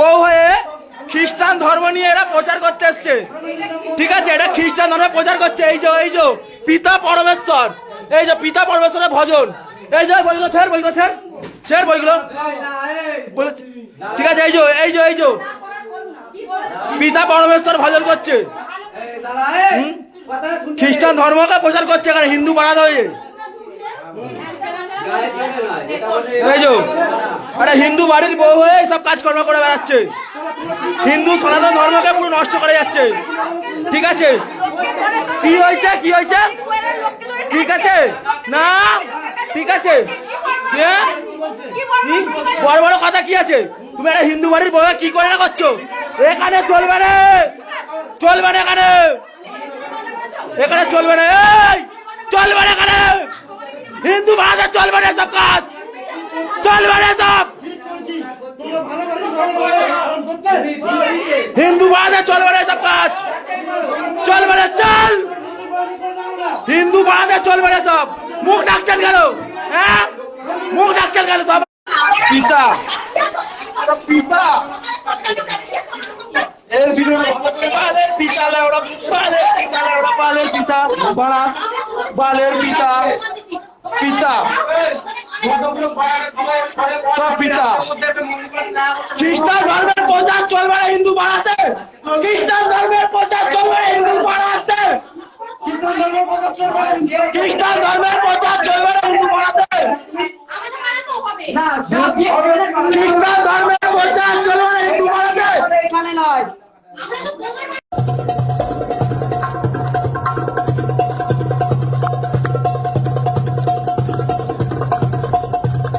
বউ হয়ে খ্রিস্টান ধর্ম নিয়ে এরা প্রচার করতে এসছে। ঠিক আছে, এটা খ্রিস্টান ধর্মে প্রচার করছে। এই যে পিতা পরমেশ্বর, এই যে পিতা পরমেশ্বরের ভজন, এই যে বইগুলো ছেড়, বইগুলো। ঠিক আছে, এই যে পিতা পরমেশ্বর ভজন করছে, খ্রিস্টান ধর্মকে প্রচার করছে এখানে হিন্দু বাড়াত হয়ে। আরে হিন্দু বাড়ির বউ হয়ে সব কাজকর্ম করে বেড়াচ্ছে, হিন্দু সনাতন ধর্মকে পুরো নষ্ট করে যাচ্ছে। ঠিক আছে, কি হয়েছে ঠিক আছে না, ঠিক আছে, বড় বড় কথা কি আছে? তুমি একটা হিন্দু বাড়ির বউ কি করে না করছো? এখানে চলবে না, এখানে চলবে না, চলবে না, এখানে হিন্দু ভাষা চলবে না, সব কাজ চলবে না, সব হিন্দু ভাষা চলবে না, সব কাজ চলবে না, চল হিন্দু ভাষা চলবে না, সব মুখ ডাকছেন গেল, হ্যাঁ মুখ ডাকছেন গেল সব। পিতা পিতা এর ভিডিও বালের পিতা লাউড়া, বালের পিতা বাড়া, বালের পিতা পিতা পিতা। খ্রিস্টান ধর্মের প্রচার চলবে না হিন্দু পাড়াতে, খ্রিস্টান ধর্মের প্রচার চলবে না হিন্দু পাড়াতে, খ্রিস্টান ধর্মের প্রচার চলবে না হিন্দু পাড়াতে, খ্রিস্টান ধর্মের প্রচার চলবে না হিন্দু পাড়াতে।